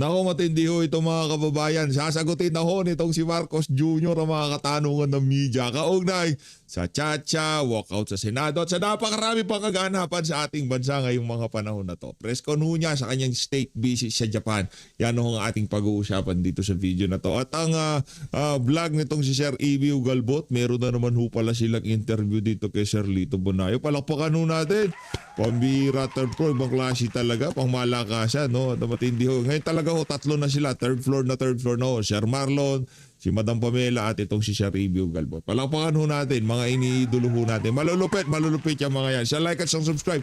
Naku, matindi ho ito mga kababayan. Sasagutin na ho nitong si Marcos Jr. ang mga katanungan ng media. Kaugnay sa Chacha, walkout sa Senado at sa napakarami pang kaganapan sa ating bansa ngayong mga panahon na to. Press con ho niya sa kanyang state visit sa Japan. Yan ho ang ating pag-uusapan dito sa video na to. At ang vlog nitong si Sir Evie Galbot, meron na naman ho pala silang interview dito kay Sir Lito Bonayo. Palakpakan ho natin. Pambira, third floor, ibang klase talaga, pang malakasan, no? Matindi ho. Ngayon talaga ho, tatlo na sila, third floor na ho. Sir Marlon, si Madam Pamela at itong si Sir Review Galbot. Palakpakan ho natin, mga iniidolo ho natin. Malulupit yung mga yan. Sa like at sa subscribe.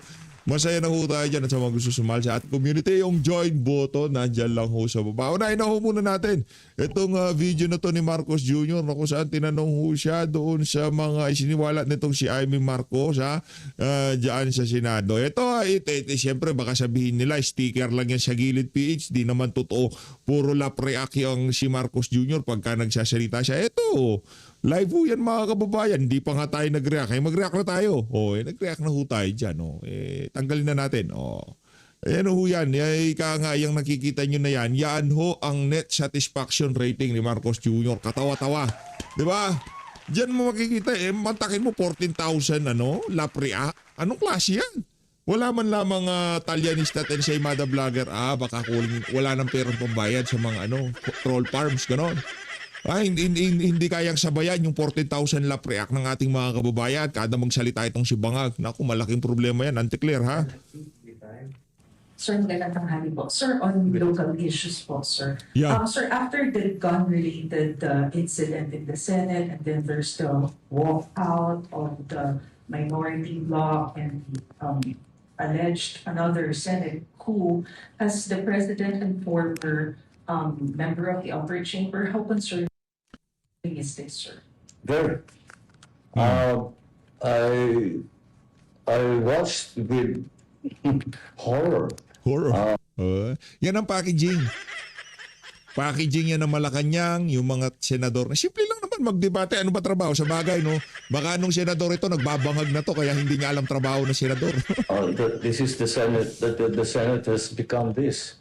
Masaya na ho tayo dyan at sa mga gusto sumali sa ating community. Yung join button, nandyan lang ho sa baba. Unahin na ho muna natin itong video na to ni Marcos Jr. na kung saan tinanong ho siya doon sa mga isiniwalat nitong si Amy Marcos dyan sa Senado. Ito, siyempre baka sabihin nila sticker lang yan sa gilid PH. Di naman totoo. Puro lap-react yung si Marcos Jr. pagka nagsasalita siya. Ito, live ho yan mga kababayan. Hindi pa nga tayo nag-react. Mag-react na tayo. Nag-react na ho tayo dyan. Tanggalin na natin. Ayan ho yan. Ika nga yung nakikita nyo na yan. Yan ho ang net satisfaction rating ni Marcos Jr. Katawa-tawa. Diba? Diyan mo makikita. Mantakin mo 14,000 lapria. Anong klase yan? Wala man lamang talyanista at ensaymada vlogger. Baka wala nang perang pambayad sa mga troll farms. Ganon. Hindi kayang sabayan yung 14,000 lap react ng ating mga kababayan. Kada magsalita itong si Bangag. Naku, malaking problema yan. Anti-clear, ha? Sir, magandang tanghali po. Sir, on local issues po, sir. Yeah. Sir, after the gun-related incident in the Senate, and then there's the walkout of the minority bloc and the alleged another Senate coup, as the President and former member of the upper chamber, how concerning is this, sir? Very. I watched with horror. Horror. Yan ang packaging. Packaging yan ng Malacanang, yung mga senador. Simple lang naman magdebate. Ano ba trabaho? Sa bagay, no? Baka anong senador ito, nagbabangag na to, kaya hindi niya alam trabaho ng senador. This is the Senate. The Senate has become this.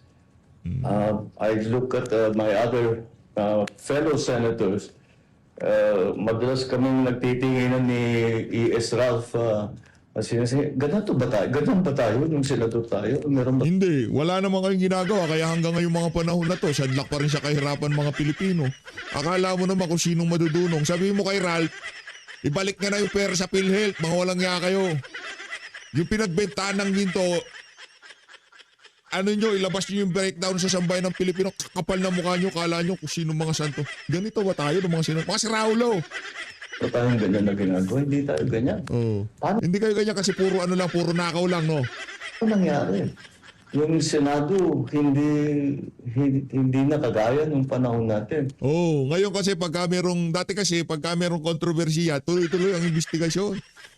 I look at my other fellow senators. Madalas kaming nagtitinginan ni E.S. Ralph. Ganun ba tayo? Ganun ba tayo nung senador tayo? Meron ba? Hindi. Wala naman kayong ginagawa. Kaya hanggang ngayong mga panahon na to, sadlak pa rin sa kahirapan mga Pilipino. Akala mo naman kung sinong madudunong. Sabihin mo kay Ralph, ibalik nga na yung pera sa PhilHealth. Mga walang nga kayo. Yung pinagbentahan ng ginto, ilabas nyo yung breakdown sa sambayan ng Pilipino, kakapal na mukha nyo, kala nyo kung sino mga santo. Ganito ba tayo ng mga senador? Mga si Raulo. Ba tayong ganyan na ginagawa? Hindi tayo ganyan. Paano Hindi kayo ganyan kasi puro puro nakaw lang, no? nangyari? Yung Senado, hindi na kagaya nung panahon natin. Ngayon kasi dati kasi pagka merong kontrobersiya, tuloy-tuloy ang investigasyon.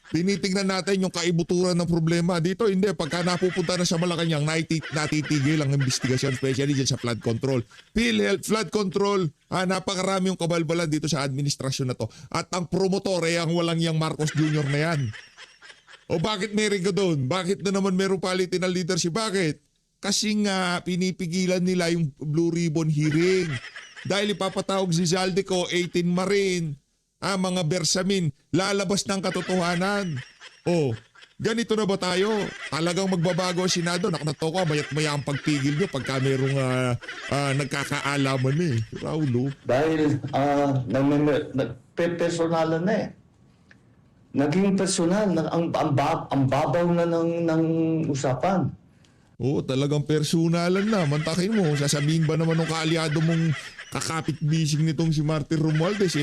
Tinitingnan natin yung kaibuturan ng problema. Dito hindi, pagka napupunta na sa Malacanang, natitigil ang investigasyon, especially dyan sa flood control. PhilHealth, flood control, napakarami yung kabalbalan dito sa administrasyon na to. At ang promotor ang walang yang Marcos Jr. na yan. Bakit meron ka doon? Bakit na naman meron palitin ng leadership? Bakit? Kasi nga pinipigilan nila yung Blue Ribbon hearing. Dahil ipapatawag si Zaldico, 18 Marine, mga Bersamin, lalabas ng katotohanan. Ganito na ba tayo? Talagang magbabago ang Senado. Naku, mayat-maya ang pagtigil nyo pagka merong nagkakaalaman Raulo. Dahil personalan na Naging personal. Ang babaw na ng usapan. Talagang personalan na. Mantakin mo, sasabihin ba naman ng kaalyado mong kakapit-bising nitong si Martin Romualdez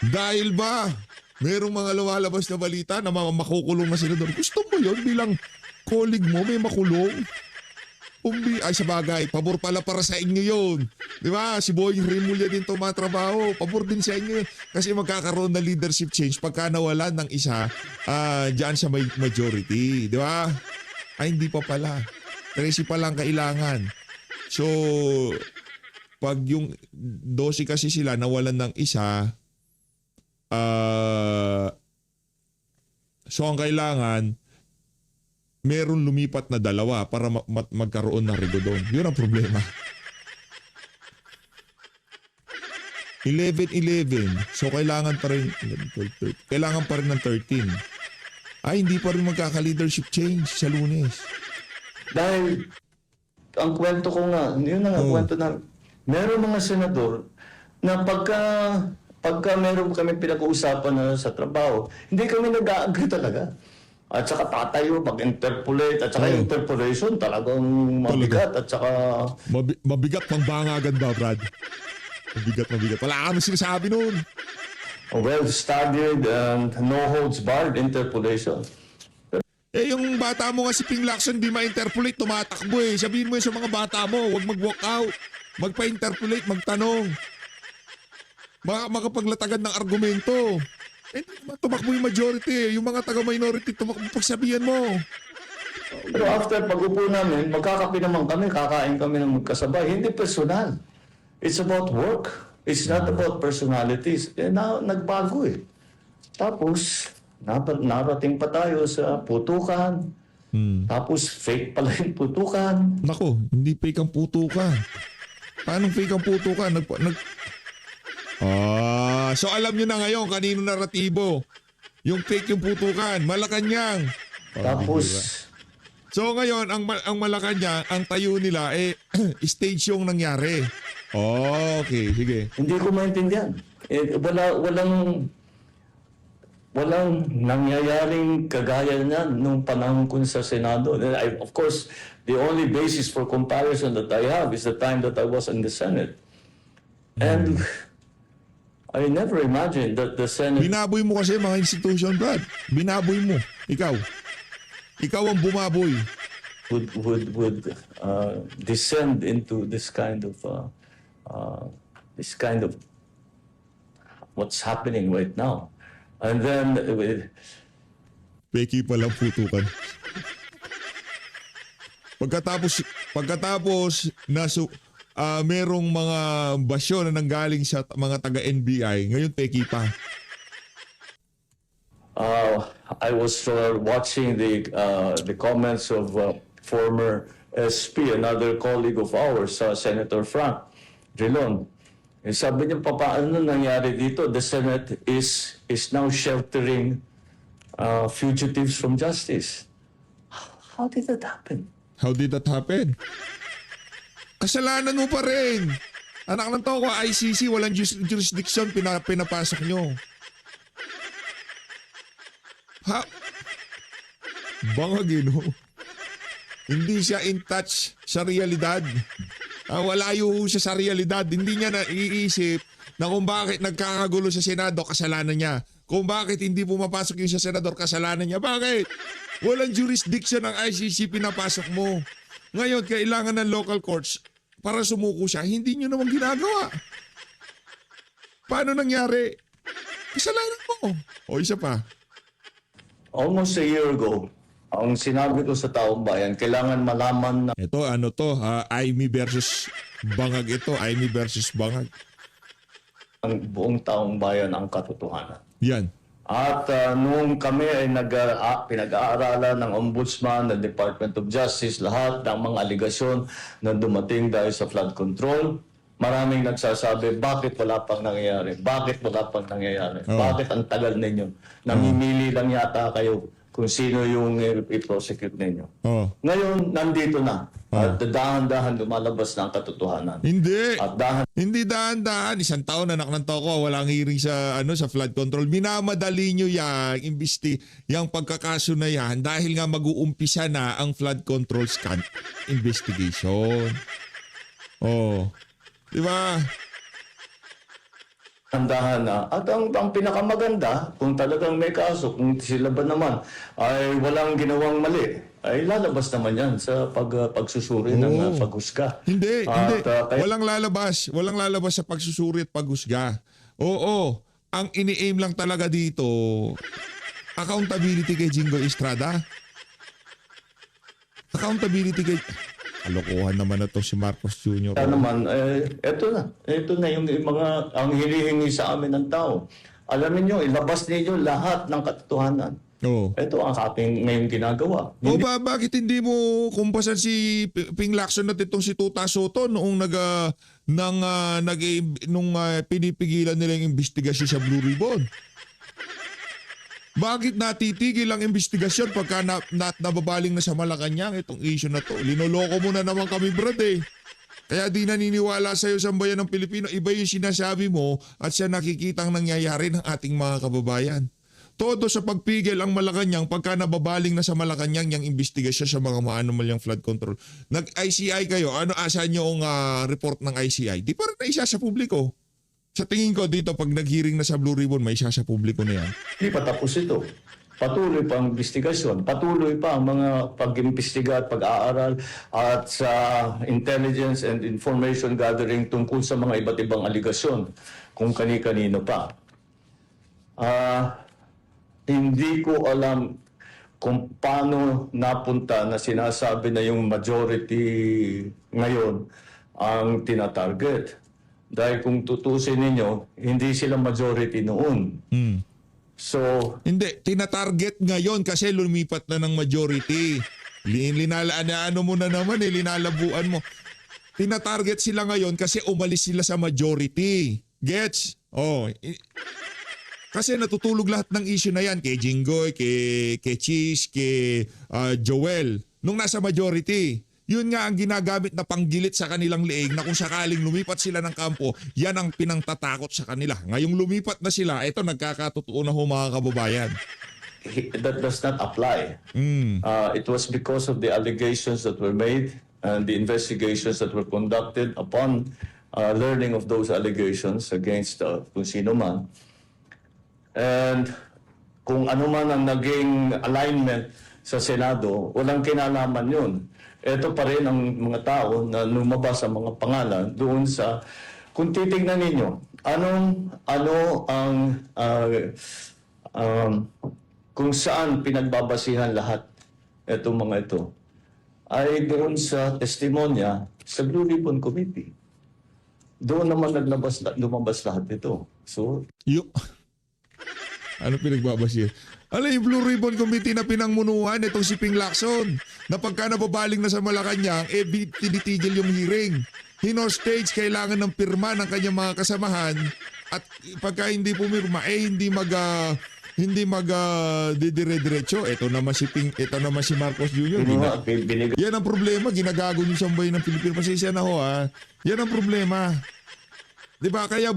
dahil ba merong mga lumalabas na balita na makukulong na senador? Gusto mo yun bilang colleague mo may makulong? Sa bagay, pabor pala para sa inyo yun. Di ba? Si Boying Rimulya din tumatrabaho. Pabor din sa inyo yun. Kasi magkakaroon na leadership change pagka nawalan ng isa dyan sa majority. Di ba? Hindi pa pala. 13 pa lang kailangan. So, pag yung 12 kasi sila nawalan ng isa, so ang kailangan, meron lumipat na dalawa para magkaroon ng rigodon. Yun ang problema. 11-11. So, kailangan pa rin, 11, 12, 13. Kailangan pa rin ng 13. Ay, hindi pa rin magkaka-leadership change sa Lunes. Dahil, ang kwento ko nga, yun na nga, kwento na, meron mga senador na pagka meron kami pinag-uusapan na sa trabaho, hindi kami nag-agree talaga. At saka tatayo, mag-interpolate, at saka yung interpolation talagang mabigat, at saka Mabigat pang bangagan ba, Brad? Mabigat. Wala kami sinasabi nun. well-studied and no-holds-barred interpolation. Eh, yung bata mo nga si Ping Lacson, di ma-interpolate, tumatakbo eh. Sabihin mo yun sa mga bata mo, huwag mag-walk out. Magpa-interpolate, magtanong. Makapaglatagan ng argumento. Eh, tumakbo yung majority eh. Yung mga taga-minority, tumakbo pagsabihan mo. Pero after pag-upo namin, magkakape naman kami, kakain kami ng magkasabay. Hindi personal. It's about work. It's not about personalities. Eh, nagbago eh. Tapos, narating pa tayo sa putukan. Tapos, fake pala yung putukan. Nako, hindi fake ang putukan. Paano fake ang putukan? So alam nyo na ngayon kanino naratibo. Yung fake yung putukan, Malacanang. Tapos, So ngayon, ang Malacanang, ang tayo nila, stage yung nangyari. Okay, sige. hindi ko maintindihan. Walang nangyayaring kagaya niyan nung panahon ko sa Senado. Of course, the only basis for comparison that I have is the time that I was in the Senate. And I never imagined that the Senate Binaboy mo kasi mga institution, Brad. Binaboy mo. Ikaw. Ikaw ang bumaboy. would descend into this kind of what's happening right now. And then Peki palang putukan. Pagkatapos merong mga basyo na nanggaling sa mga taga-NBI, ngayon peki pa. I was watching the comments of former SP, another colleague of ours, Senator Frank Drilon. Eh, sabi niya, paano nangyari dito? The Senate is now sheltering fugitives from justice. How did that happen? How did that happen? Kasalanan mo pa rin. Anak ng tao ko, ICC, walang jurisdiction, pinapasok nyo. Ha? Bangag no? Hindi siya in touch sa realidad. Walayo siya sa realidad. Hindi niya naiisip na kung bakit nagkakagulo sa Senado, kasalanan niya. Kung bakit hindi pumapasok yung sa Senador, kasalanan niya. Bakit? Walang jurisdiction ng ICC, pinapasok mo. Ngayon, kailangan ng local courts para sumuko siya. Hindi niyo naman ginagawa. Paano nangyari? Kasalanan mo. O isa pa. Almost a year ago, ang sinabi ko sa taong bayan, kailangan malaman na Ito, ano to? Aimee versus Bangag ito. Aimee versus Bangag. ang buong taong bayan ang katotohanan. Yan. At nung kami ay pinag-aaralan ng Ombudsman, ng Department of Justice, lahat ng mga aligasyon na dumating dahil sa flood control, maraming nagsasabi, bakit wala pang nangyayari? Bakit wala pang nangyayari? Bakit ang tagal ninyo? Namimili lang yata kayo kung sino yung i-prosecute ninyo. Ngayon, nandito na. At dahan-dahan lumalabas na ang katotohanan. Hindi. At Hindi dahan-dahan. Isang taon anak ng toko, walang hearing sa sa flood control. Minamadali nyo yan, yung pagkakaso na yan dahil nga mag-uumpisa na ang flood control investigation. Di ba? Tandahan na. At ang pinakamaganda, kung talagang may kaso, kung sila ba naman ay walang ginawang mali, ay lalabas naman yan sa pagsusuri ng paghusga. Hindi. Kaya, Walang lalabas. Walang lalabas sa pagsusuri at paghusga. Oo. Ang ini-aim lang talaga dito, accountability kay Jingo Estrada. Accountability kay... Kalokohan naman na to si Marcos Jr. naman, eto na yung mga ang hinihingi sa amin ng tao. Alamin nyo, ilabas ninyo lahat ng katotohanan. Oo. Ito ang ating ngayon ginagawa. O bakit hindi mo kumpasan si Ping Lacson at itong si Tuta Soto noong pinipigilan nila yung investigasyon sa Blue Ribbon? Bakit natitigil ang investigasyon pagka nababaling na sa Malacanang itong issue na to? Linoloko mo na naman kami, brad eh. Kaya di naniniwala sa'yo sa bayan ng Pilipino. Iba yung sinasabi mo at siya nakikitang nangyayari ng ating mga kababayan. Todo sa pagpigil ang Malacanang pagka nababaling na sa Malacanang yung investigasyon sa mga maanomalyang flood control. Nag-ICI kayo, ano asan yung report ng ICI? Di pa rin na isa sa publiko. Sa tingin ko dito pag nag-hearing na sa Blue Ribbon, may isa sa publiko na yan. Hindi pa tapos ito. Patuloy pa ang investigasyon. Patuloy pa ang mga pag-imbestiga at pag-aaral at sa intelligence and information gathering tungkol sa mga iba't ibang aligasyon kung kani-kanino pa. Hindi ko alam kung paano napunta na sinasabi na yung majority ngayon ang tinatarget. Dahil kung tutusin ninyo, hindi sila majority noon. So, Hindi, tinatarget ngayon kasi lumipat na ng majority. Ano mo na naman linalabuan mo. Tinatarget sila ngayon kasi umalis sila sa majority. Gets? Kasi natutulog lahat ng issue na yan kay Jinggoy, kay Cheese, kay Joel. Nung nasa majority, yun nga ang ginagamit na panggilit sa kanilang leeg na kung sakaling lumipat sila ng kampo, yan ang pinangtatakot sa kanila. Ngayong lumipat na sila, ito nagkakatotoo na mga kababayan. that does not apply. It was because of the allegations that were made and the investigations that were conducted upon learning of those allegations against kung sino man. And kung ano man ang naging alignment sa Senado, walang kinalaman yun. Ito pa rin ang mga tao na lumabas ang mga pangalan doon sa, kung titignan ninyo, kung saan pinagbabasihan lahat itong mga ito, ay doon sa testimonya sa Blue Ribbon Committee. Doon naman lumabas lahat ito. So, Ano pinagbabasihan? Yung Blue Ribbon Committee na pinangmunuhan itong si Ping Lacson na pagka nababaling na sa Malacanang, tinitigil yung hearing. Hinostage, kailangan ng pirma ng kanyang mga kasamahan at pagka hindi pumirma, hindi didire-diretso. Ito naman si Marcos Jr. Yan ang problema, ginagago niyo sa bayan ng Pilipino. Pasensya na ho Yan ang problema. Diba? Kaya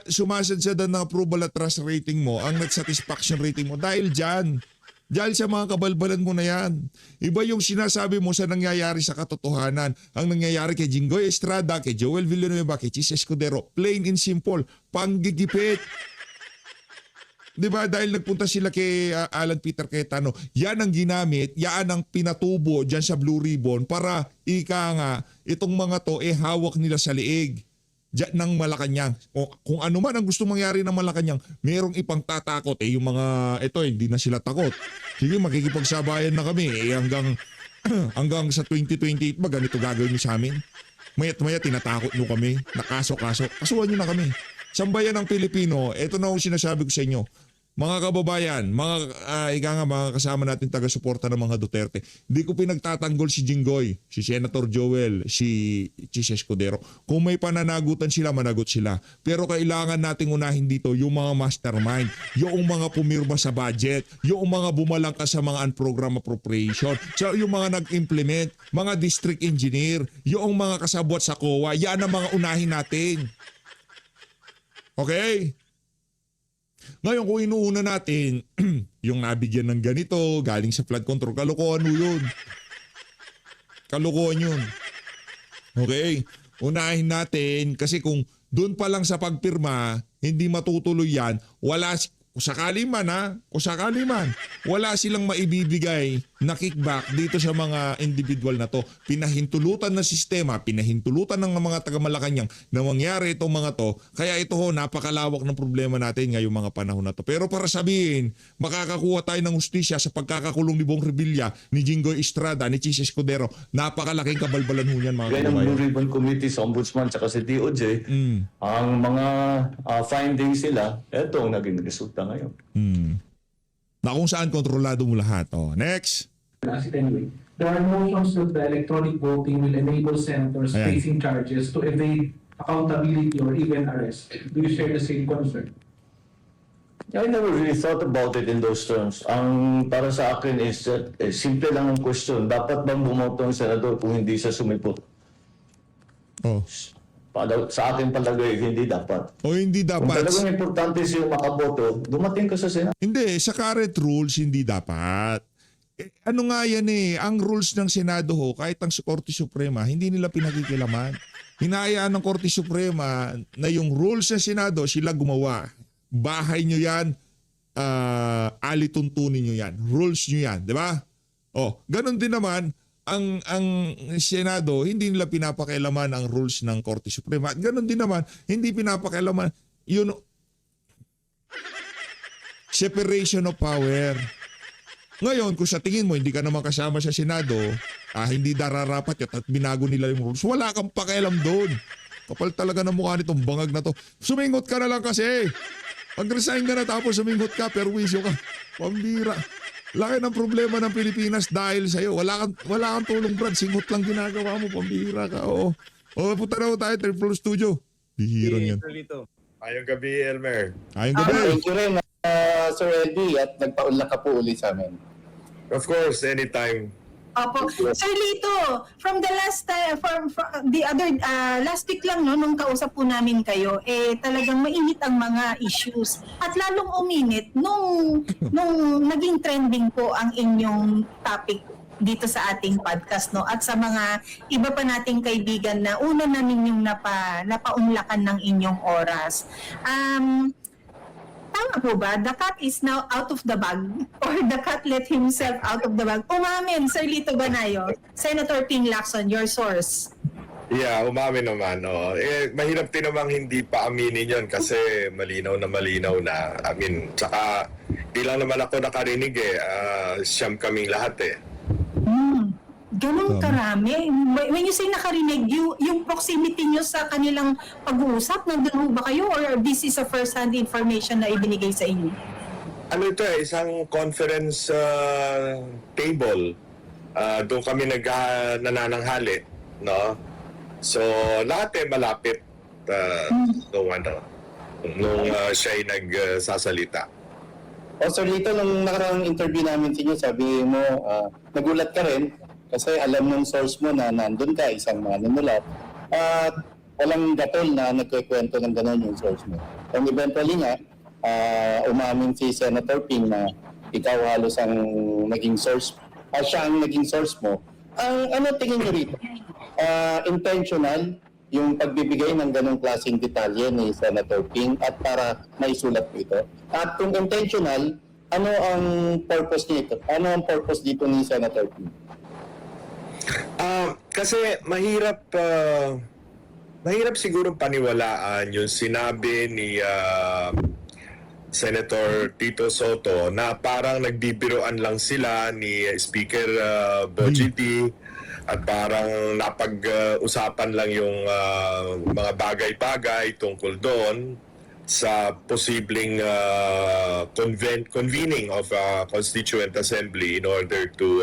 sumasadsadan ng approval at trust rating mo, ang net satisfaction rating mo dahil dyan. Dahil sa mga kabalbalan mo na yan. Iba yung sinasabi mo sa nangyayari sa katotohanan. Ang nangyayari kay Jinggoy Estrada, kay Joel Villanueva, kay Chis Escudero, plain and simple, panggigipit. Diba? Dahil nagpunta sila kay Alan Peter Cayetano, yan ang ginamit, yan ang pinatubo dyan sa Blue Ribbon para itong mga to hawak nila sa liig ng Malacanang. Kung ano man ang gusto mangyari ng Malacanang, merong ipang tatakot. Yung mga ito, hindi na sila takot. Sige, makikipagsabayan na kami. Hanggang sa 2028 ba ganito gagawin niyo sa amin? Mayat-maya tinatakot nyo kami. Nakaso-kaso. Kasuhan nyo na kami. Sambayan ng Pilipino, ito na ang sinasabi ko sa inyo. Mga kababayan, mga kasama natin taga-suporta ng mga Duterte, hindi ko pinagtatanggol si Jinggoy, si Senator Joel, si Chis Escudero. Kung may pananagutan sila, managot sila. Pero kailangan nating unahin dito yung mga mastermind, yung mga pumirma sa budget, yung mga bumalangkas sa mga unprogram appropriation, so yung mga nag-implement, mga district engineer, yung mga kasabwat sa COA, yan ang mga unahin natin. Okay? Ngayon kung inuuna natin, yung nabigyan ng ganito, galing sa flood control, kalokohan yun. Kalokohan yun. Okay? Unahin natin kasi kung doon pa lang sa pagpirma, hindi matutuloy yan, kung sakali man, wala silang maibibigay na kickback dito sa mga individual na to. Pinahintulutan ng sistema, pinahintulutan ng mga taga-Malacanang na mangyari itong mga to. Kaya ito napakalawak ng problema natin ngayong mga panahon na to. Pero para sabihin, makakakuha tayo ng hustisya sa pagkakakulong ni Bong Revilla, ni Jinggoy Estrada, ni Chis Escudero, napakalaking kabalbalan ho yan mga Kaya ng Blue Ribbon Committee sa Ombudsman at sa DOJ, ang mga findings nila, eto ang naging resulta ngayon. na kung saan kontrolado mo lahat. Oh, next. Ask it anyway. There are motions that the electronic voting will enable senators Ayan. facing charges to evade accountability or even arrest. Do you share the same concern? I never really thought about it in those terms. Ang para sa akin is simple lang ang question. Dapat bang bumoto ang senador kung hindi siya sumipot? Oh. Sa akin palagay, hindi dapat. O hindi Kung dapat. talagang importante siya makaboto, dumating ka sa Senado. Hindi, sa current rules, hindi dapat. Ano nga yan ang rules ng Senado kahit ang Korte Suprema, hindi nila pinakikilaman. Hinayaan ng Korte Suprema na yung rules ng Senado, sila gumawa. Bahay nyo yan, alituntunin nyo yan. Rules nyo yan, di ba? Ganun din naman, ang Senado, hindi nila pinapakialaman ang rules ng Korte Suprema. At ganun din naman, hindi pinapakialaman yun, separation of power. Ngayon, kung sa tingin mo hindi ka naman kasama sa Senado, hindi dararapat yun at binago nila yung rules, wala kang pakialam doon. Kapal talaga ng mukha nitong bangag na to. Sumingot ka na lang kasi. Mag-resign ka na tapos sumingot ka, perwisyo ka. Pambira. Laki ng problema ng Pilipinas dahil sa'yo. Wala kang tulong, Brad. Singot lang ginagawa mo. Pambira ka. Punta na tayo, Third Floor Studio. Bihirang yan. Ayong gabi, Elmer. Ayong gabi. Thank you rin, Sir Eddie, at nagpaunlak ka po ulit sa amin. Of course, anytime. Opo. Sir Lito, from the last from the other last week lang nung kausap po namin kayo, talagang mainit ang mga issues at lalong uminit nung naging trending po ang inyong topic dito sa ating podcast at sa mga iba pa nating kaibigan na una namin yung napaunlakan ng inyong oras. Tama po ba? The cat is now out of the bag or the cat let himself out of the bag? Umamin, Sir Lito Banayo, Senator Ping Lacson, your source. Yeah, umamin naman. Mahirap din namang hindi pa aminin yon kasi malinaw na. I mean, tsaka di lang naman ako nakarinig siyam kaming lahat Ganun karami. When you say nakarinig, yung proximity nyo sa kanilang pag-uusap, nandun ho ba kayo or this is a first-hand information na ibinigay sa inyo? Ano ito isang conference table. Doon kami nanananghali, no? So, lahat malapit nung siya'y nagsasalita. Sir Lito, nung nakaraang interview namin sa inyo, sabi mo, nagulat ka rin kasi alam ng source mo na nandun ka, isang manunulat, at walang gatol na nagkikwento ng gano'n yung source mo. And eventually nga, umamin si Senator Ping na ikaw halos ang naging source, siya ang naging source mo. Ano tingin niyo rito? Intentional yung pagbibigay ng ganong klaseng detalye ni Senator Ping at para maisulat mo ito? At kung intentional, ano ang purpose nito? Ano ang purpose dito ni Senator Ping? Kasi mahirap siguro paniwalaan yung sinabi ni Senator Tito Soto na parang nagbibiroan lang sila ni Speaker Bogie P. At parang napag-usapan lang yung mga bagay-bagay tungkol doon sa posibleng convening of a Constituent Assembly in order to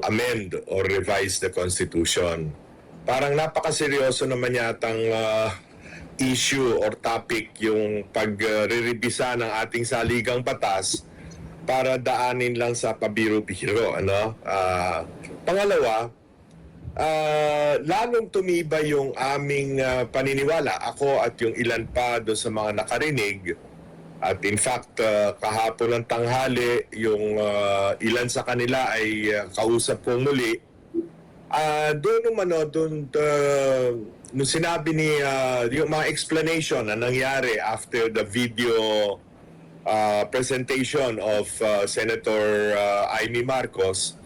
amend or revise the Constitution. Parang napakaseryoso naman yatang issue or topic yung pagre-revisa ng ating saligang batas para daanin lang sa pabiro-biro. Pangalawa, lalong tumibay yung aming paniniwala, ako at yung ilan pa doon sa mga nakarinig. At in fact, kahapon ng tanghali, yung ilan sa kanila ay kausap ko muli. Nung sinabi ni yung mga explanation na nangyari after the video presentation of Senator Amy Marcos,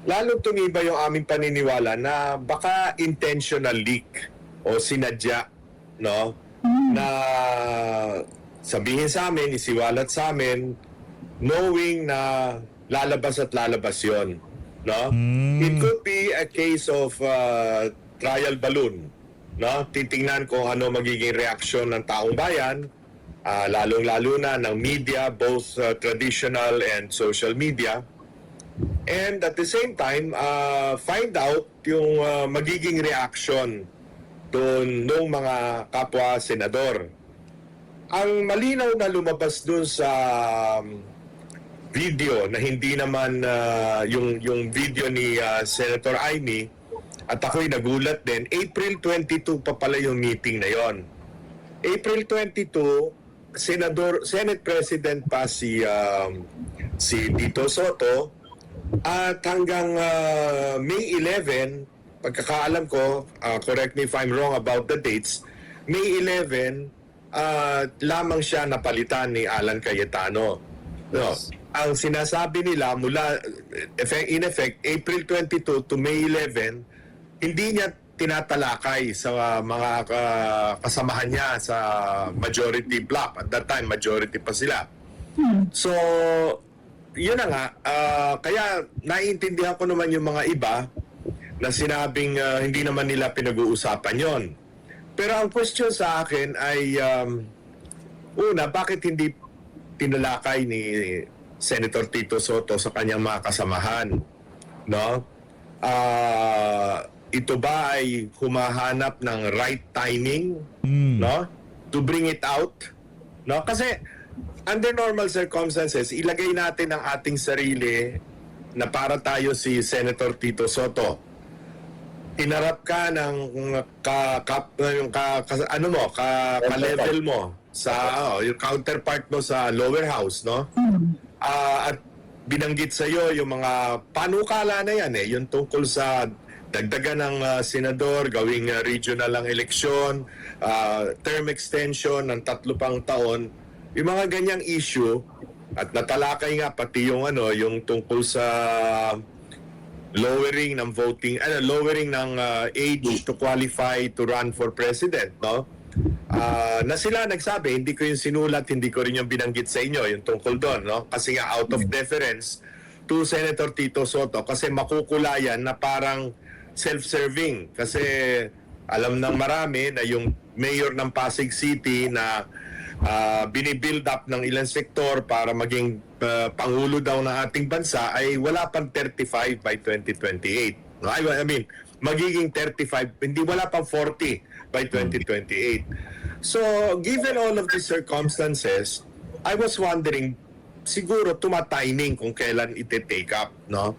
lalo tumibay yung aming paniniwala na baka intentional leak o sinadya, no? Na sabihin sa amin, isiwalat sa amin, knowing na lalabas at lalabas yon, no? It could be a case of trial balloon, no? Titingnan kung ano magiging reaksyon ng taong bayan lalong-lalo na ng media, both traditional and social media. And at the same time, find out yung magiging reaction doon ng mga kapwa senador. Ang malinaw na lumabas doon sa video na hindi naman yung video ni Senator Amy, at ako'y nagulat din, April 22 pa pala yung meeting na yon. April 22, Senate President pa si Tito Soto, at hanggang May 11, pagkakaalam ko, correct me if I'm wrong about the dates, May 11, lamang siya napalitan ni Alan Cayetano. No. Ang sinasabi nila mula, in effect, April 22 to May 11, hindi niya tinatalakay sa mga kasamahan niya sa majority bloc. At that time, majority pa sila. So, yun na nga. Kaya naiintindihan ko naman yung mga iba na sinabing hindi naman nila pinag-uusapan yon. Pero ang question sa akin ay, una, bakit hindi tinalakay ni Senator Tito Soto sa kanyang mga kasamahan? No? Ito ba ay humahanap ng right timing, no, to bring it out, no? Kasi under normal circumstances, ilagay natin ang ating sarili na para tayo si Senator Tito Soto. Hinarap ka ng ka-level mo sa yung counterpart mo sa lower house, no? At binanggit sa iyo yung mga panukala na yan, yung tungkol sa dagdagan ng senador, gawing regional ang eleksyon, term extension ng 3 pang taon, yung mga ganyang issue, at natalakay nga pati yung yung tungkol sa lowering ng voting, lowering ng age to qualify to run for president, no? Na sila nagsabi, hindi ko yung sinulat, hindi ko rin yung binanggit sa inyo, yung tungkol doon, no? Kasi nga out of deference to Senator Tito Soto, kasi makukulayan na parang self-serving, kasi alam ng marami na yung mayor ng Pasig City na binibuild up ng ilang sektor para maging pangulo daw ng ating bansa ay wala pang 35 by 2028. No? I mean, magiging 35, hindi wala pang 40 by 2028. So, given all of these circumstances, I was wondering, siguro tumatiming kung kailan iti-take up, no?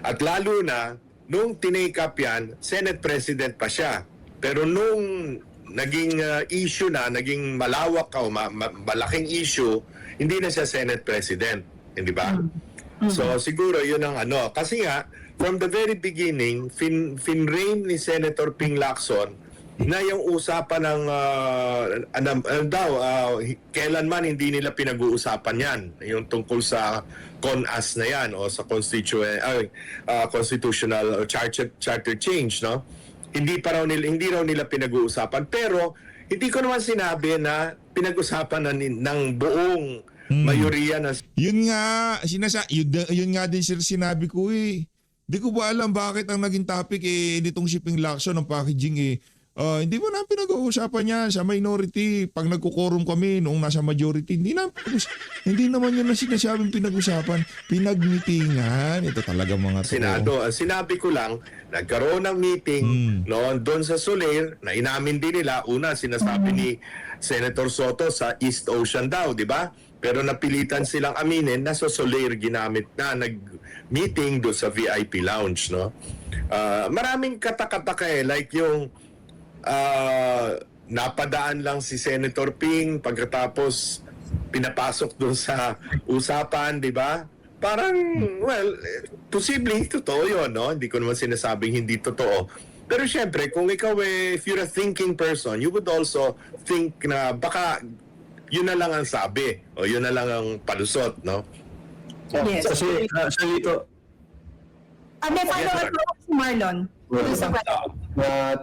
At lalo na, nung tinake up yan, Senate President pa siya. Pero nung naging issue na, naging malawak o malaking issue, hindi na siya Senate President. Hindi ba? So siguro yun ang Kasi nga, from the very beginning, finrame ni Senator Ping Lacson na yung usapan ng kailanman hindi nila pinag-uusapan yan. Yung tungkol sa CONAS na yan o sa constitutional charter change, no? Hindi raw nila pinag-uusapan, pero hindi ko naman sinabi na pinag-usapan ng buong mayoriya na. Yun nga, yun nga din sinabi ko eh. Hindi ko ba alam bakit ang naging topic nitong shipping Lacson ng packaging hindi mo na pinag-uusapan yan sa minority. Pag nagkukorum kami noong nasa majority, hindi naman yun na sinasabing pinag-usapan. Pinag-meetingan. Ito talaga mga to. Senado. Sinabi ko lang, nagkaroon ng meeting noon doon sa Soler na inamin din nila. Una, sinasabi ni Senator Soto sa East Ocean daw, di ba? Pero napilitan silang aminin na sa Soler ginamit na nag-meeting doon sa VIP lounge, no? Maraming katakataka like yung napadaan lang si Senator Ping pagkatapos pinapasok doon sa usapan, di ba? Parang, well, posibleng totoo yun, no? Hindi ko naman sinasabing hindi totoo. Pero syempre, kung ikaw if you're a thinking person, you would also think na baka yun na lang ang sabi o yun na lang ang palusot, no? Yes. Kasi, Salito, May follow-up po si Marlon.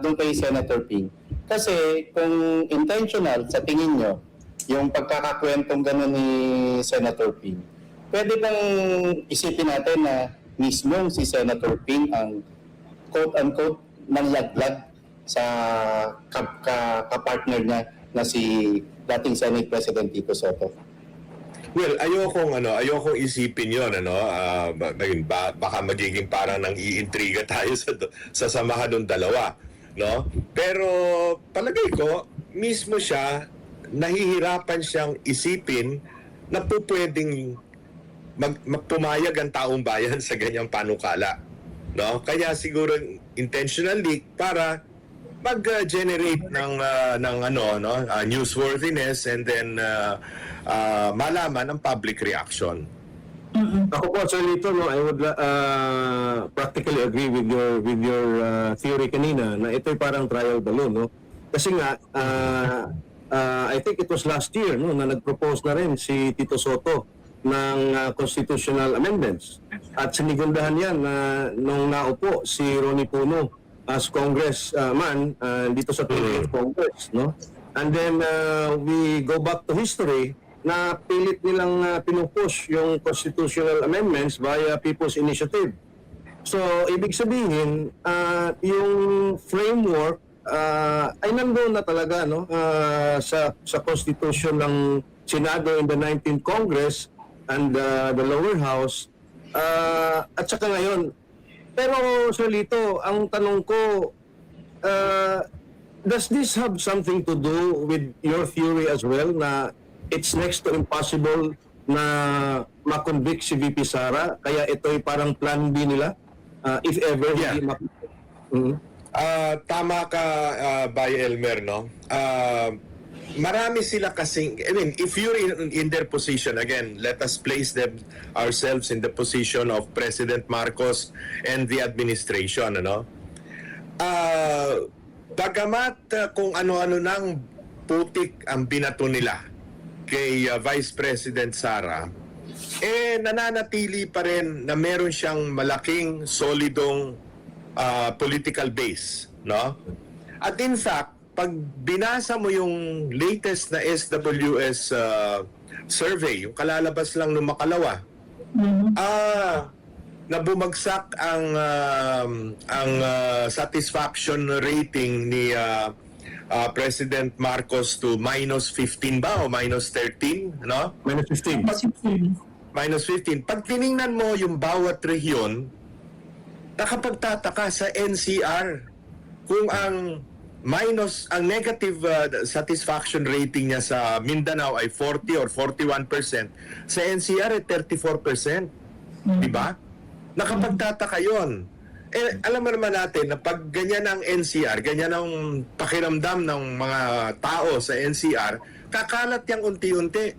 Doon kay Senator Ping. Kasi kung intentional sa tingin nyo, yung pagkakakwentong gano'n ni Senator Ping, pwede bang isipin natin na mismong si Senator Ping ang quote-unquote nanlaglag sa kapartner niya na si dating Senate President Tito Soto. Well, ayokong isipin 'yon, baka magiging parang nang iintriga tayo sa samahan ng dalawa, no? Pero palagay ko mismo siya nahihirapan siyang isipin na pwedeng magpumayag ang taong bayan sa ganyang panukala, no? Kaya siguro intentional leak para mag-generate ng newsworthiness and then malaman ang public reaction. Ako po, Sir Lito, no, I would practically agree with your theory kanina na ito'y parang trial balloon, no? Kasi nga, I think it was last year, no, na nag-propose na rin si Tito Soto ng constitutional amendments. At sinigundahan yan nung naupo si Ronnie Puno as congressman dito sa 20th Congress, no? And then we go back to history na pilit nilang pinupush yung constitutional amendments via People's Initiative. So, ibig sabihin, yung framework ay nandoon na talaga, no, sa Constitution ng Senado in the 19th Congress and the lower house. At saka ngayon, pero Sir Lito, ang tanong ko, does this have something to do with your theory as well na it's next to impossible na makonvict si VP Sara, kaya ito'y parang plan B nila if ever Yeah. hindi Tama ka, Bay Elmer, no? Marami sila kasing, if you're in their position, again, let us place ourselves in the position of President Marcos and the administration, ano? Bagamat kung ano-ano nang putik ang binato nila kay Vice President Sara, nananatili pa rin na meron siyang malaking, solidong political base, no? At in fact, pag binasa mo yung latest na SWS survey, yung kalalabas lang nung makalawa, na bumagsak ang satisfaction rating ni President Marcos to -15 ba o -13, no? -15. -15. Pag tiningnan mo yung bawat rehiyon, nakapagtataka sa NCR kung ang negative satisfaction rating niya sa Mindanao ay 40 or 41%, sa NCR ay 34%. Di ba? Nakapagtataka yun. Alam mo naman natin na pag ganyan ang NCR, ganyan ang pakiramdam ng mga tao sa NCR, kakalat yan unti-unti.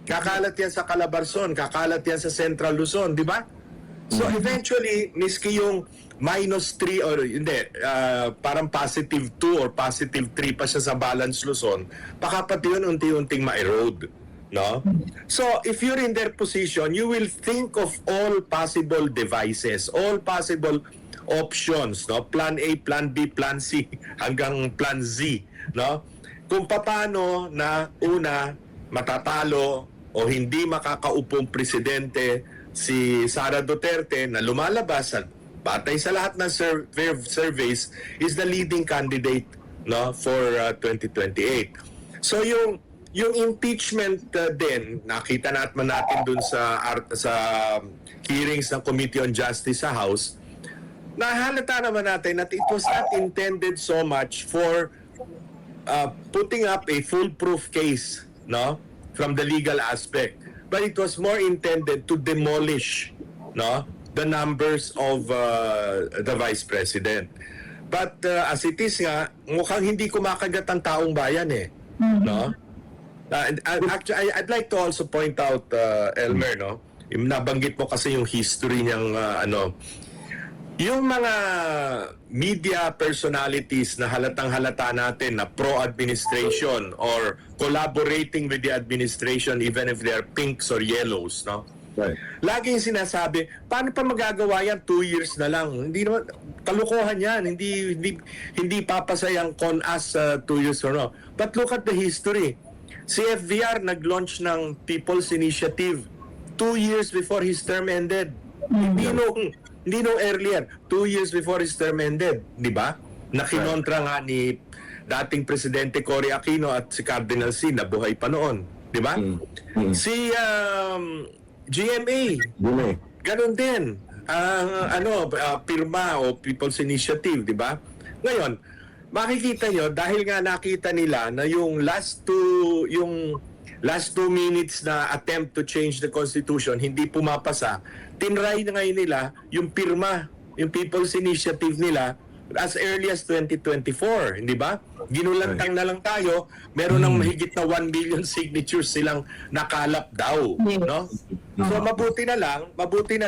Kakalat yan sa Calabarzon, kakalat yan sa Central Luzon, di ba? So eventually, miski yung -3 or hindi, parang +2 or +3 pa siya sa Balance Luzon, baka pati yun unti-unting ma-erode. No? So, if you're in their position, you will think of all possible devices, all possible options, no? Plan A, Plan B, Plan C, hanggang Plan Z, no? Kung paano na una matatalo o hindi makakaupong presidente si Sara Duterte na lumalabas at batay sa lahat ng surveys is the leading candidate, no, for 2028. So yung impeachment din, nakita natin dun sa hearings ng Committee on Justice sa House, nahalata naman natin that it was not intended so much for putting up a foolproof case, no, from the legal aspect, but it was more intended to demolish, no, the numbers of the Vice President. But as it is nga, mukhang hindi kumakagat ang taong bayan no? Actually, I'd like to also point out, Elmer, no? Nabanggit mo kasi yung history niyang, yung mga media personalities na halatang-halata natin na pro-administration or collaborating with the administration even if they are pinks or yellows, no? Right. Laging sinasabi, paano pa magagawa yan? 2 years na lang. Hindi naman, kalukuhan yan. Hindi papasayang con us 2 years or no. But look at the history. Si FVR nag-launch ng People's Initiative 2 years before his term ended. Hindi nung earlier, 2 years before his term ended, di ba? Na kinontra nga ni dating Presidente Cory Aquino at si Cardinal Sin na buhay pa noon, di ba? Si GMA, Yun eh. ganun din. Pirma o People's Initiative, di ba? Ngayon, makikita nyo, dahil nga nakita nila na yung last two minutes na attempt to change the Constitution, hindi pumapasa, tinry na ngayon nila yung pirma, yung People's Initiative nila as early as 2024, hindi ba? Ginulantang na lang tayo, meron ng mahigit na 1 million signatures silang nakalap daw, Yes. no? So mabuti na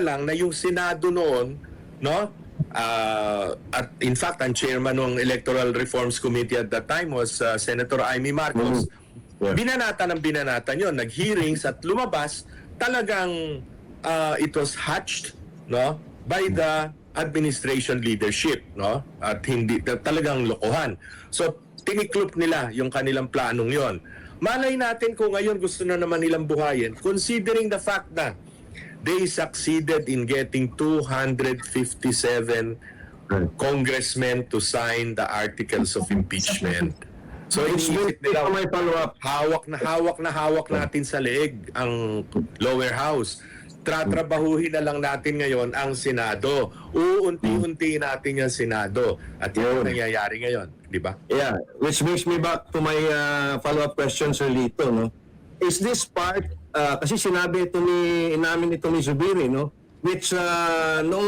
lang na yung Senado noon, no? At in fact, ang chairman ng Electoral Reforms Committee at that time was Senator Amy Marcos. Yeah. Binanatan yun, nag-hearings at lumabas, talagang it was hatched, no, by the administration leadership, no? At hindi talagang lokohan. So tiniklop nila yung kanilang planong yon. Malay natin kung ngayon gusto na naman nilang buhayin, considering the fact na they succeeded in getting 257 congressmen to sign the articles of impeachment. So iniisip nila, May follow-up. hawak natin sa leeg ang lower house. Tratrabahuhin na lang natin ngayon ang Senado. Uunti-unti natin yung Senado. At yun ang nangyayari ngayon, di ba? Yeah, which brings me back to my follow-up question, Sir Lito, no? Is this part, kasi sinabi namin ito ni Zubiri, no? Which nung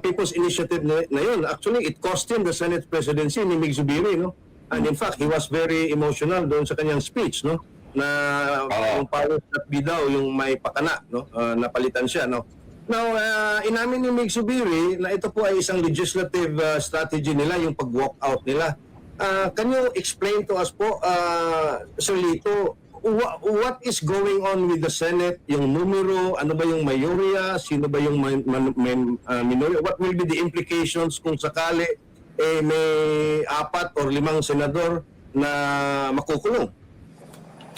People's Initiative na yun, actually it cost him the Senate presidency ni Mig Zubiri, no? And in fact, he was very emotional doon sa kanyang speech, no? Na yung powers that be daw, yung may pakana, no? Napalitan siya, no? Now, inamin ni Mig Zubiri na ito po ay isang legislative strategy nila, yung pag-walk out nila. Can you explain to us po, Sir Lito, what is going on with the Senate? Yung numero, ano ba yung mayorya? Sino ba yung minority? What will be the implications kung sakali may 4 or 5 senador na makukulong?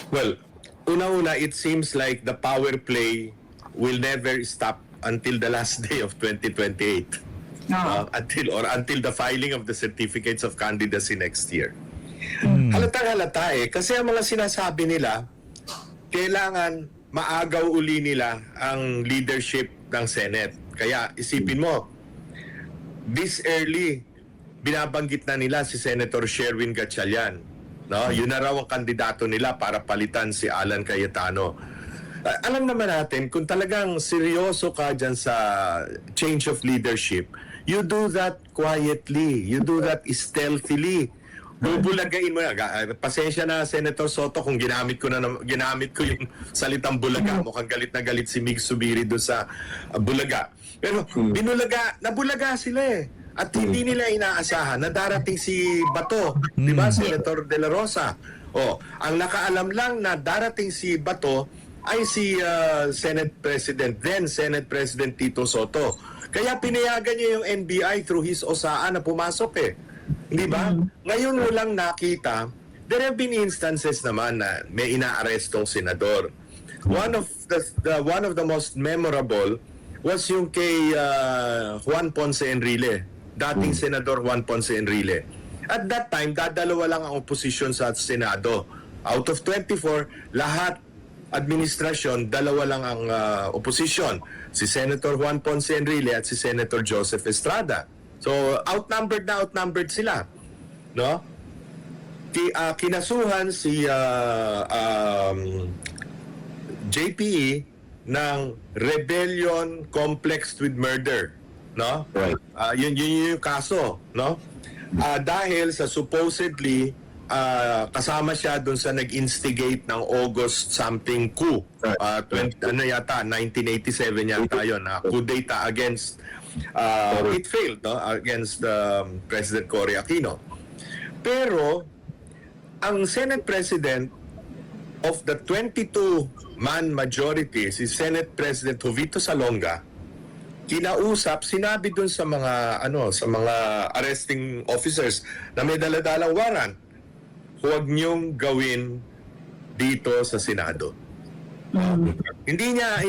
Well, una-una, it seems like the power play will never stop until the last day of 2028. Until the filing of the certificates of candidacy next year. Halatang-halata kasi ang mga sinasabi nila, kailangan maagaw uli nila ang leadership ng Senate. Kaya isipin mo, this early, binabanggit na nila si Senator Sherwin Gatchalian. No? Yun na raw ang kandidato nila para palitan si Alan Cayetano. Alam naman natin, kung talagang seryoso ka dyan sa change of leadership, you do that quietly. You do that stealthily. Bubulagain mo. Pasensya na, Senator Soto, kung ginamit ko yung salitang bulaga. Mukhang galit na galit si Mig Zubiri doon sa bulaga. Pero nabulaga sila eh. At hindi nila inaasahan na darating si Bato, di ba, Senator De La Rosa. Ang nakaalam lang na darating si Bato ay si then Senate President Tito Soto. Kaya pinayagan niya yung NBI through his OSAA na pumasok eh. Di ba? Ngayon mo lang nakita, there have been instances naman na may inaarestong senador. One of the most memorable was yung kay Juan Ponce Enrile, dating Senador Juan Ponce Enrile. At that time, dadalawa lang ang oposisyon sa Senado. Out of 24, lahat administrasyon, dalawa lang ang oposisyon. Si Senator Juan Ponce Enrile at si Senator Joseph Estrada. So, outnumbered sila. No? Kinasuhan si JPE ng rebellion complexed with murder. No? Right. Yun yung kaso, no? Dahil sa supposedly kasama siya doon sa nag-instigate ng August something coup. 1987 yata yun. Coup d'etat against it failed, no? Against President Cory Aquino. Pero ang Senate President of the 22-man majority, si Senate President Jovito Salonga, kinausap, sinabi dun sa mga arresting officers na may daladalang warrant, huwag niyong gawin dito sa Senado. Hindi niya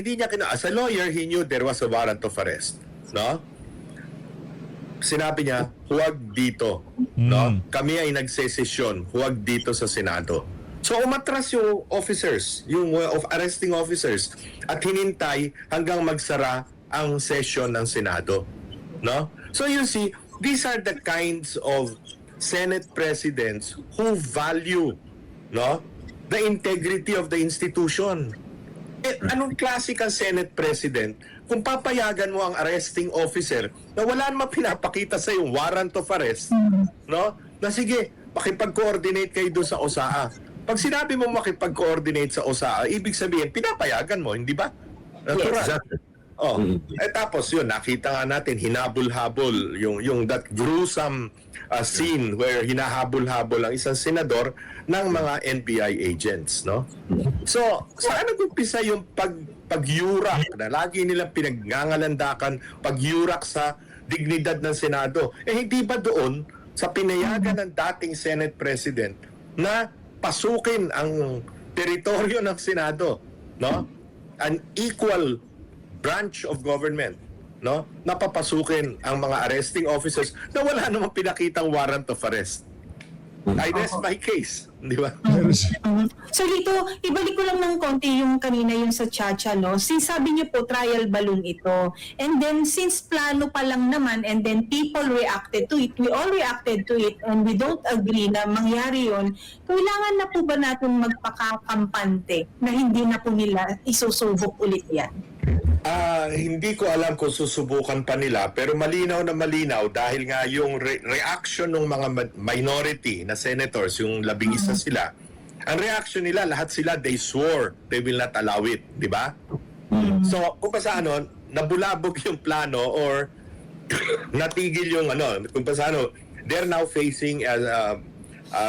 as a lawyer, he knew there was a warrant of arrest, no? sinabi niya, huwag dito. No? Kami ay nagsesesyon, huwag dito sa Senado. So umatras yung officers, yung arresting officers, at hinintay hanggang magsara ang session ng Senado. No? So you see, these are the kinds of Senate presidents who value, no, the integrity of the institution. Anong klase kang Senate President kung papayagan mo ang arresting officer na wala namang pinapakita sa yung warrant of arrest, no? Na sige, makipag-coordinate kayo doon sa OSAA. Pag sinabi mo makipag-coordinate sa OSAA, ibig sabihin, pinapayagan mo, hindi ba? Natural. Exactly. Oh. Tapos yun, nakita nga natin, hinabol-habol, yung that gruesome scene where hinahabol-habol ang isang senador ng mga NBI agents, no? So, saan nag-umpisa yung pagyurak na lagi nilang pinagngangalandakan, pagyurak sa dignidad ng Senado? Hindi ba doon sa pinayagan ng dating Senate President na pasukin ang teritoryo ng Senado, no? An equal branch of government, no? Napapasukin ang mga arresting officers na wala namang pinakitang warrant of arrest. I rest my case, di ba? So Lito, ibalik ko lang ng konti yung kanina yung sa Chacha, no? Since sabi niyo po trial balloon ito, and then since plano pa lang naman, and then people reacted to it, we all reacted to it, and we don't agree na mangyari yun, kailangan na po ba natin magpakakampante na hindi na po nila isusubok ulit yan? Hindi ko alam kung susubukan pa nila, pero malinaw na malinaw dahil nga yung reaction ng mga minority na senators, yung 11 sila, ang reaction nila, lahat sila, they swore they will not allow it, di ba? So, kung pa sa ano, nabulabog yung plano or natigil yung ano, kung pa sa ano, they're now facing a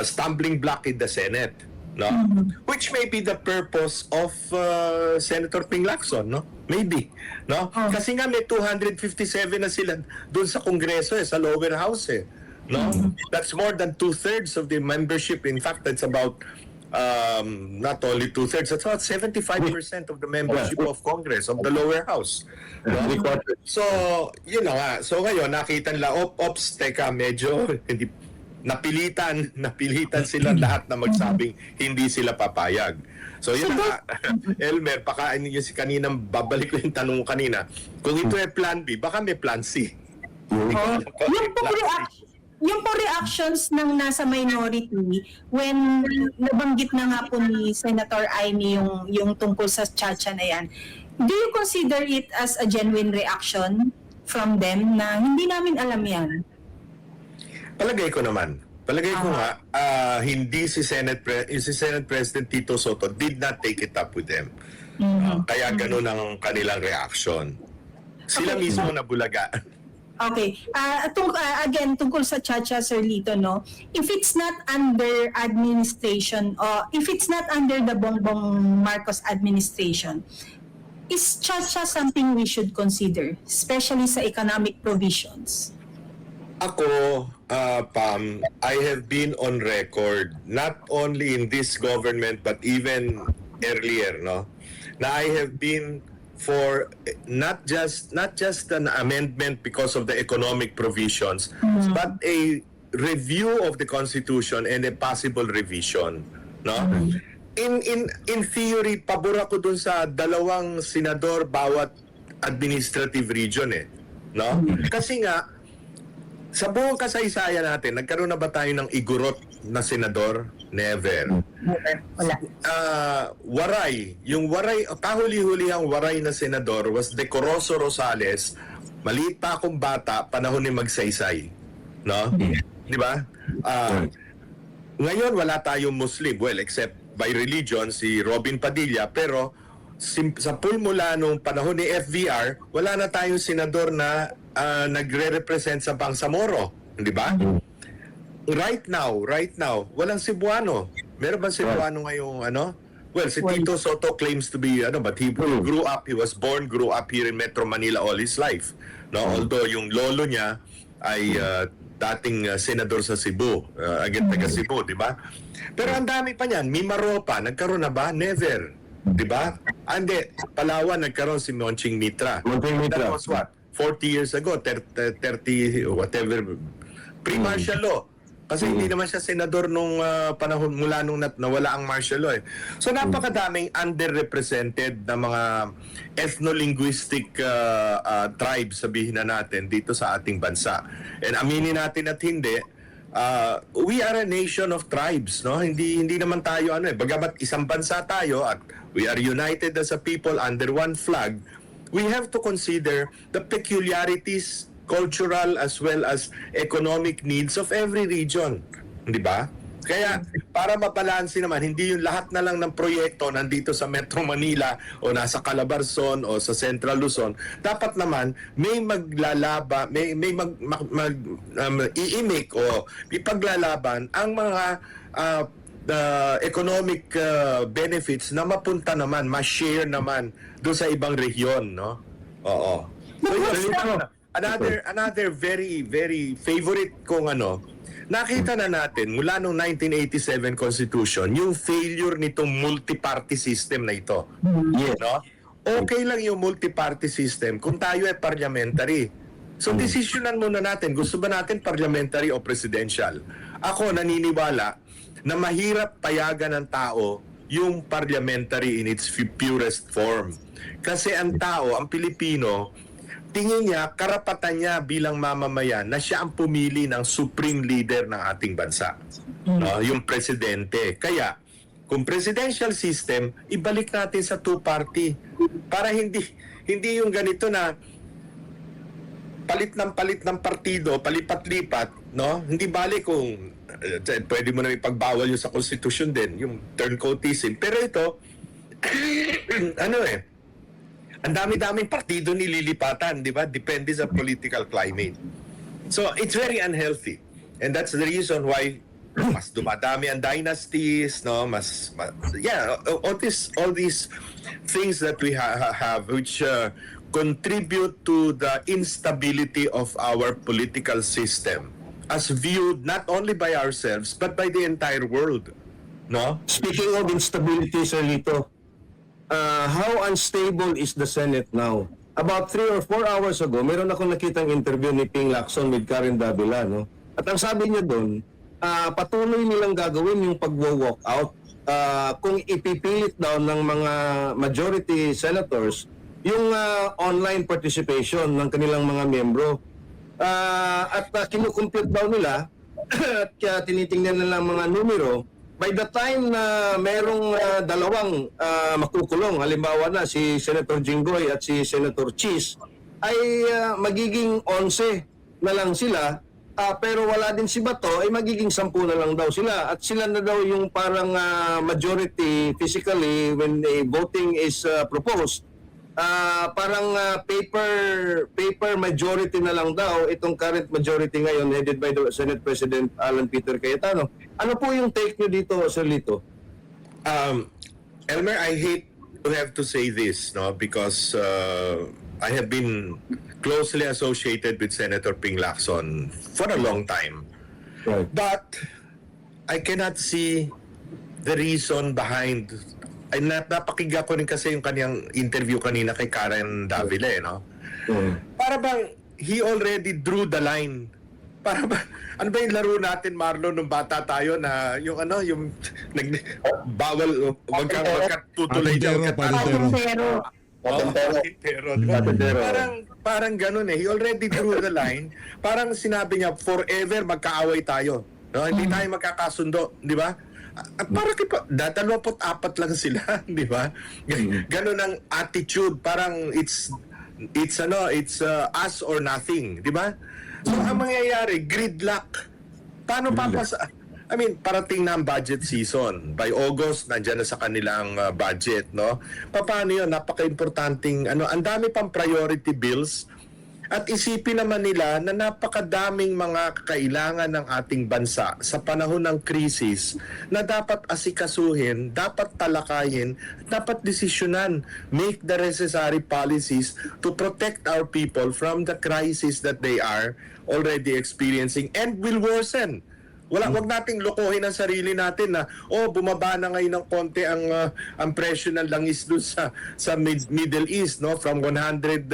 stumbling block in the Senate, no? Which may be the purpose of Senator Ping Lacson, no? Maybe, no? Kasi nga may 257 na sila doon sa Kongreso, sa lower house, no? That's more than 2/3 of the membership. In fact, that's about not only 2/3, that's about 75% of the membership of Congress, of the lower house. No? So, yun na nga. So ngayon, nakita nila, ops, teka, medyo hindi napilitan sila lahat na magsabing hindi sila papayag. So yun na, Elmer, baka yun si kaninang babalik ko yung tanong kanina. Kung ito ay plan B, baka may plan C. Yung po reactions ng nasa minority when nabanggit na nga po ni Senator Amy yung tungkol sa Chacha na yan, do you consider it as a genuine reaction from them na hindi namin alam yan? Palagay ko naman. Palagay ko nga, hindi si Senate President Tito Soto did not take it up with them. Kaya ganun ang kanilang reaction. Sila mismo nabulaga. Okay. Again, tungkol sa Chacha, Sir Lito, no? If it's not under administration or if it's not under the Bongbong Marcos administration, is Chacha something we should consider, especially sa economic provisions? Ako, Pam, I have been on record, not only in this government but even earlier, no, na I have been for not just an amendment because of the economic provisions, but a review of the Constitution and a possible revision, no. In theory, pabor ako dun sa 2 senador bawat administrative region, no? Kasi nga sa buong kasaysayan natin, nagkaroon na ba tayo ng igurot na senador? Never. Wala. Waray. Yung waray, kahuli-hulihang waray na senador was Decoroso Rosales. Maliit pa akong bata, panahon ni Magsaysay. No? Di ba? Ngayon, wala tayong Muslim. Well, except by religion, si Robin Padilla. Pero sa pulmula nung panahon ni FVR, wala na tayong senador na nagre-represent sa Bangsamoro, di ba? Right now, walang Cebuano. Meron ba Cebuano ngayong ano? Well, si Tito Soto claims to be but he was grew up here in Metro Manila all his life. No, although yung lolo niya ay dating senador sa Cebu, taga Cebu, di ba? Pero ang dami pa niyan. Mimaropa, nagkaroon na ba? Never. Di ba? Ande, Palawan, nagkaroon si Monching Mitra. Monching Mitra. That was what? 40 years ago, 30, whatever, pre-martial law. Kasi hindi naman siya senador nung panahon mula nung nawala ang martial law. So napakadaming underrepresented na mga ethno-linguistic tribes, sabihin na natin, dito sa ating bansa. And aminin natin at hindi, we are a nation of tribes, no? Hindi naman tayo bagamat isang bansa tayo at we are united as a people under one flag, we have to consider the peculiarities, cultural as well as economic needs of every region, di ba? Kaya para mabalanse naman, hindi yung lahat na lang ng proyekto nandito sa Metro Manila o nasa Calabarzon o sa Central Luzon. Dapat naman may maglalaba, may iimik o ipaglalaban ang mga economic benefits na mapunta naman, ma-share naman doon sa ibang rehiyon, no? Oo. So, yun, another very very favorite kong nakita na natin mula nung 1987 Constitution yung failure nitong multi-party system na ito. Yes. No? Okay lang yung multi-party system kung tayo ay parliamentary. So desisyonan muna natin, gusto ba natin parliamentary o presidential? Ako naniniwala na mahirap payagan ng tao yung parliamentary in its purest form. Kasi ang tao, ang Pilipino, tingin niya, karapatan niya bilang mamamayan na siya ang pumili ng supreme leader ng ating bansa. No? Yung presidente. Kaya, kung presidential system, ibalik natin sa two-party. Para hindi yung ganito na palit ng partido, palipat-lipat, no? Hindi balik kung pwede mo na ipagbawal yung sa konstitusyon din, yung turncoatism. Pero ito, ang dami-daming partido nililipatan, di ba? Depende sa political climate. So, it's very unhealthy. And that's the reason why mas dumadami ang dynasties, no? All these things that we have which contribute to the instability of our political system as viewed not only by ourselves but by the entire world, no? Speaking of instability, Sir Lito, how unstable is the Senate now? About 3 or 4 hours ago, meron akong nakitang interview ni Ping Lacson with Karen Davila, no? At ang sabi niya doon, patuloy nilang gagawin yung pag-walk out kung ipipilit daw ng mga majority senators yung online participation ng kanilang mga miyembro. At kinukumpute daw nila at tinitingnan nila ang mga numero. By the time na merong dalawang makukulong, halimbawa na si Senator Jinggoy at si Senator Cheese, ay magiging 11 na lang sila, pero wala din si Bato, ay magiging 10 na lang daw sila. At sila na daw yung parang majority physically when the voting is proposed. Parang paper majority na lang daw itong current majority ngayon headed by the Senate President Alan Peter Cayetano. Ano po yung take nyo dito, Sir Lito? Elmer, I hate to have to say this, no, because I have been closely associated with Senator Ping Lacson for a long time. Right. But I cannot see the reason behind. Ay napakinggan ko rin kasi yung kaniyang interview kanina kay Karen Davila, no? Para bang he already drew the line. Para ba ano ba yung laro natin, Marlon, nung bata tayo na yung bawal magkatutulay diyan Patintero. Parang ganun eh. He already drew the line. Parang sinabi niya forever magkaaway tayo. No? Hindi tayo magkakasundo, di ba? Parang 24 lang sila, di ba? Ganun ang attitude, parang it's us or nothing, di ba? So ang mangyayari, gridlock. Paano papasa? I mean, parating na ang budget season. By August, nandiyan na sa kanilang budget, no? Paano yun? Napaka-importanting, ang dami pang priority bills. At isipin naman nila na napakadaming mga kailangan ng ating bansa sa panahon ng krisis na dapat asikasuhin, dapat talakayin, dapat desisyonan, make the necessary policies to protect our people from the crisis that they are already experiencing and will worsen Wag nating lokohin ang sarili natin na bumaba na ngayon ng konti ang presyo ng langis doon sa Middle East, no, from 105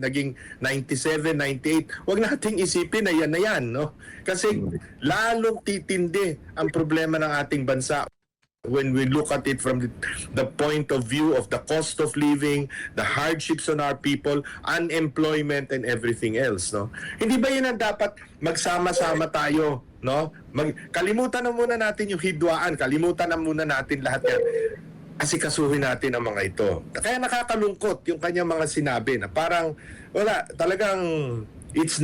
naging 97, 98. Wag nating isipin na yan, no? Kasi lalong titindi ang problema ng ating bansa when we look at it from the point of view of the cost of living, the hardships on our people, unemployment, and everything else, no? Hindi ba yun ang dapat magsama-sama tayo, no? Kalimutan na muna natin yung hidwaan, kalimutan na muna natin lahat yan. Asikasuhin natin ang mga ito. Kaya nakakalungkot yung kanyang mga sinabi na parang wala, talagang it's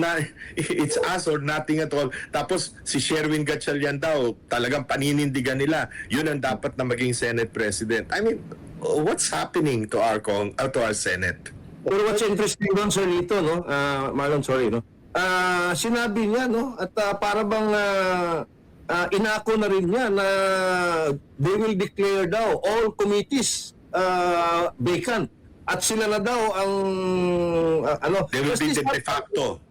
us or nothing at all. Tapos si Sherwin Gatchalian daw, talagang paninindigan nila. Yun ang dapat na maging Senate President. I mean, what's happening to our Senate? Pero what's interesting doon, Sir Lito, no? Marlon, sorry, no? Sinabi niya, no? At para bang inako na rin niya na they will declare daw all committees vacant. At sila na daw ang They will be the Does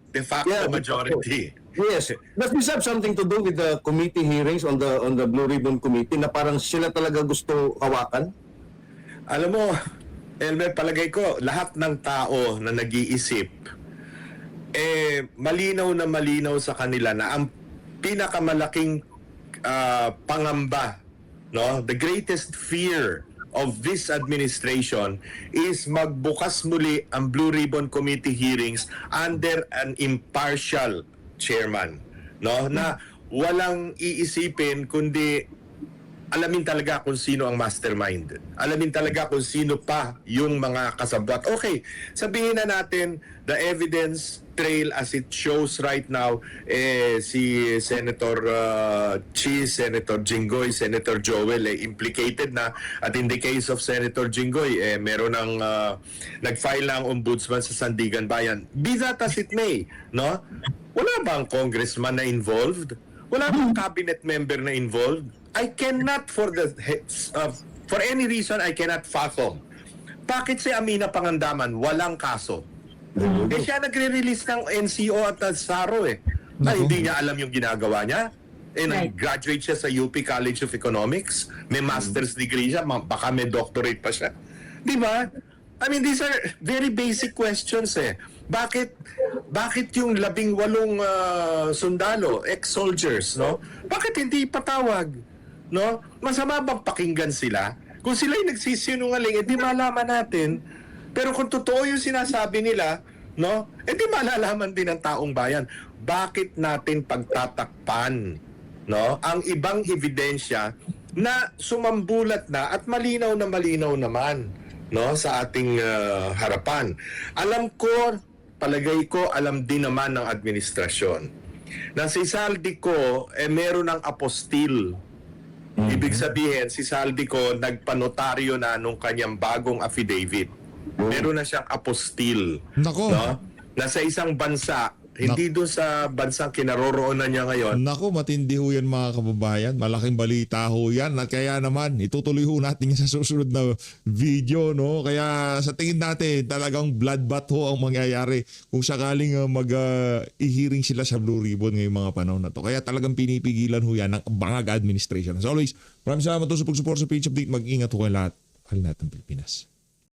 de facto Yeah, majority. Yes. Does this have something to do with the committee hearings on the Blue Ribbon Committee na parang sila talaga gusto hawakan? Alam mo, Elmer, palagay ko, lahat ng tao na nag-iisip, malinaw sa kanila na ang pinakamalaking pangamba, no, the greatest fear of this administration is magbukas muli ang Blue Ribbon Committee hearings under an impartial chairman, no, na walang iisipin kundi alamin talaga kung sino ang mastermind. Alamin talaga kung sino pa yung mga kasabwat. Okay, sabihin na natin the evidence trail as it shows right now, si Senator Cheese, Senator Jinggoy, Senator Joel implicated na. At in the case of Senator Jinggoy, meron ng nag-file na ang ombudsman sa Sandigan Bayan. Be that as it may, no? Wala bang congressman na involved? Wala bang cabinet member na involved? I cannot for any reason I cannot fathom. Bakit si Amina Pangandaman walang kaso? Siya nagre-release ng NCO at SARO na hindi niya alam yung ginagawa niya. Nag-graduate siya sa UP College of Economics. May master's degree siya. Baka may doctorate pa siya. Di ba? I mean, these are very basic questions Bakit yung 18 sundalo, ex-soldiers, no? Bakit hindi ipatawag? No? Masama bang pakinggan sila? Kung sila yung nagsisinungaling, di malaman natin. Pero kung totoo yung sinasabi nila, no? Di malalaman din ng taong bayan. Bakit natin pagtatakpan, no, ang ibang ebidensya na sumambulat na at malinaw naman, no, sa ating harapan. Palagay ko, alam din naman ng administrasyon na si Saldico meron ng apostil. Ibig sabihin, si Saldico nagpanotaryo na nung kanyang bagong affidavit. Meron na siyang apostil. Nako. No? Na sa isang bansa, hindi doon sa bansang kinaroroonan niya ngayon. Nako, matindi ho yan mga kababayan. Malaking balita ho yan. At kaya naman, itutuloy ho natin yan sa susunod na video, no? Kaya sa tingin natin, talagang bloodbath ho ang mangyayari kung sakaling i-hearing sila sa Blue Ribbon ngayong mga panahon na to. Kaya talagang pinipigilan ho yan ng Bangag Administration. As always, maraming salamat po sa pag-support sa Page Update. Mag-ingat ho kayo lahat. Mahal natin Pilipinas.